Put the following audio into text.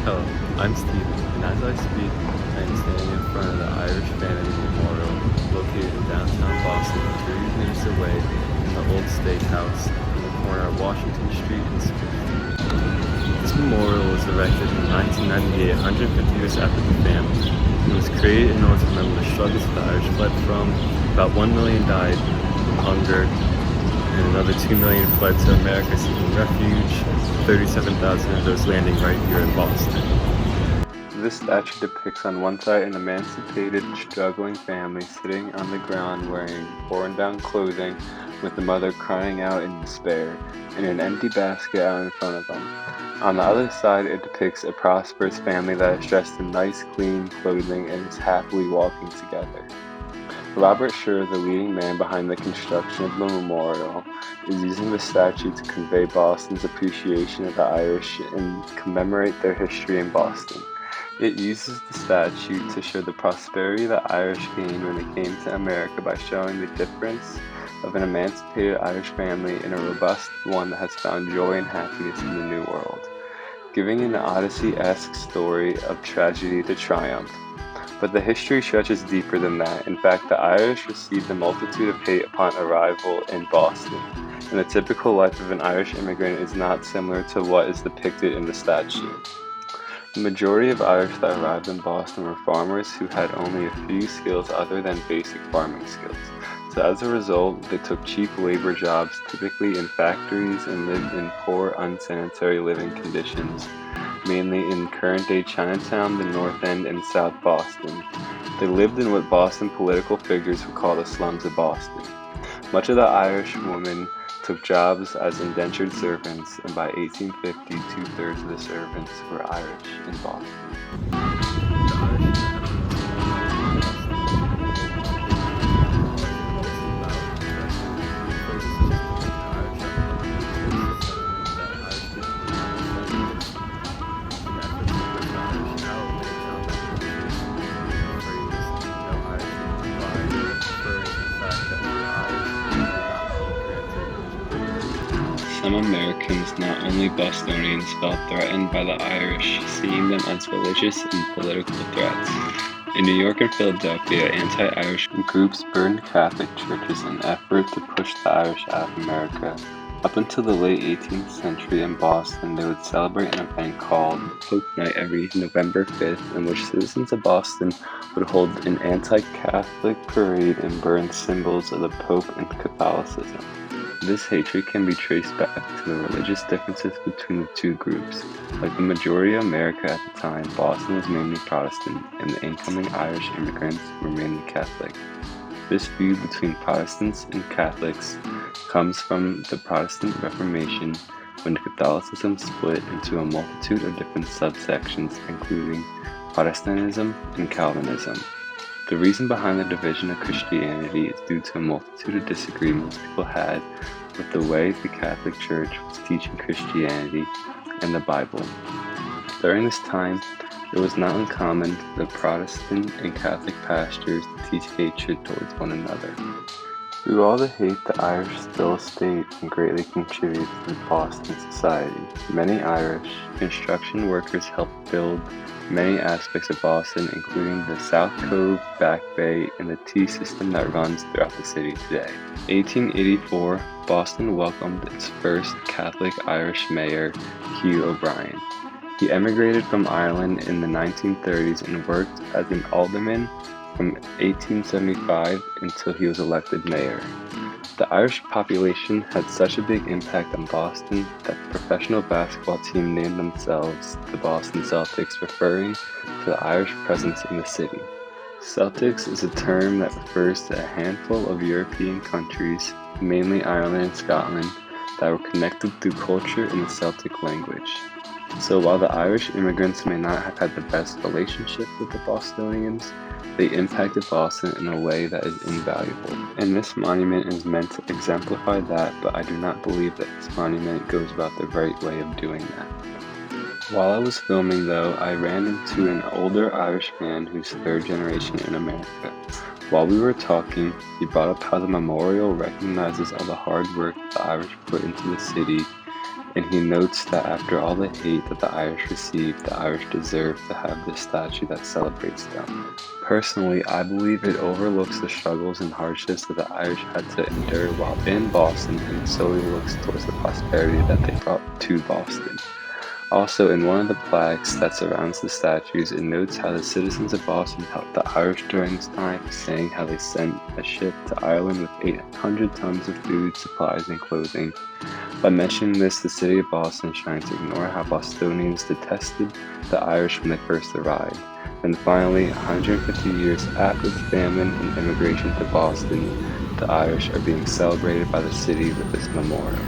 Hello, I'm Stephen, and as I speak, I am standing in front of the Irish Famine Memorial, located in downtown Boston, 30 minutes away from the Old Steakhouse on the corner of Washington Street and Spruce Street. This memorial was erected in 1998, 150 years after the famine, and was created in order to remember the struggles the Irish fled from. About 1 million died from hunger, and another 2 million fled to America seeking refuge, 37,000 of those landing right here in Boston. This statue depicts on one side an emancipated, struggling family sitting on the ground wearing worn-down clothing with the mother crying out in despair, and an empty basket out in front of them. On the other side, it depicts a prosperous family that is dressed in nice, clean clothing and is happily walking together. Robert Scher, the leading man behind the construction of the memorial, is using the statue to convey Boston's appreciation of the Irish and commemorate their history in Boston. It uses the statue to show the prosperity the Irish gained when they came to America by showing the difference of an emancipated Irish family and a robust one that has found joy and happiness in the New World, giving an Odyssey-esque story of tragedy to triumph. But the history stretches deeper than that. In fact, the Irish received a multitude of hate upon arrival in Boston, and the typical life of an Irish immigrant is not similar to what is depicted in the statue. The majority of Irish that arrived in Boston were farmers who had only a few skills other than basic farming skills. So as a result, they took cheap labor jobs, typically in factories, and lived in poor, unsanitary living conditions, mainly in current-day Chinatown, the North End, and South Boston. They lived in what Boston political figures would call the slums of Boston. Much of the Irish women took jobs as indentured servants, and by 1850, two-thirds of the servants were Irish in Boston. Some Americans, not only Bostonians, felt threatened by the Irish, seeing them as religious and political threats. In New York and Philadelphia, anti-Irish groups burned Catholic churches in an effort to push the Irish out of America. Up until the late 18th century in Boston, they would celebrate an event called Pope Night every November 5th, in which citizens of Boston would hold an anti-Catholic parade and burn symbols of the Pope and Catholicism. This hatred can be traced back to the religious differences between the two groups. Like the majority of America at the time, Boston was mainly Protestant, and the incoming Irish immigrants were mainly Catholic. This feud between Protestants and Catholics comes from the Protestant Reformation, when Catholicism split into a multitude of different subsections, including Protestantism and Calvinism. The reason behind the division of Christianity is due to a multitude of disagreements people had with the way the Catholic Church was teaching Christianity and the Bible. During this time, it was not uncommon for the Protestant and Catholic pastors to teach hatred towards one another. Through all the hate, the Irish still stayed and greatly contributed to Boston society. Many Irish construction workers helped build many aspects of Boston, including the South Cove, Back Bay, and the T system that runs throughout the city today. 1884, Boston welcomed its first Catholic Irish mayor, Hugh O'Brien. He emigrated from Ireland in the 1930s and worked as an alderman from 1875 until he was elected mayor. The Irish population had such a big impact on Boston that the professional basketball team named themselves the Boston Celtics, referring to the Irish presence in the city. Celtics is a term that refers to a handful of European countries, mainly Ireland and Scotland, that were connected through culture in the Celtic language. So while the Irish immigrants may not have had the best relationship with the Bostonians, they impacted Boston in a way that is invaluable. And this monument is meant to exemplify that, but I do not believe that this monument goes about the right way of doing that. While I was filming though, I ran into an older Irish man who's third generation in America. While we were talking, he brought up how the memorial recognizes all the hard work the Irish put into the city, and he notes that after all the hate that the Irish received, the Irish deserve to have this statue that celebrates them. Personally, I believe it overlooks the struggles and hardships that the Irish had to endure while in Boston, and solely looks towards the prosperity that they brought to Boston. Also, in one of the plaques that surrounds the statues, it notes how the citizens of Boston helped the Irish during this time, saying how they sent a ship to Ireland with 800 tons of food, supplies, and clothing. By mentioning this, the city of Boston is trying to ignore how Bostonians detested the Irish when they first arrived. And finally, 150 years after the famine and immigration to Boston, the Irish are being celebrated by the city with this memorial.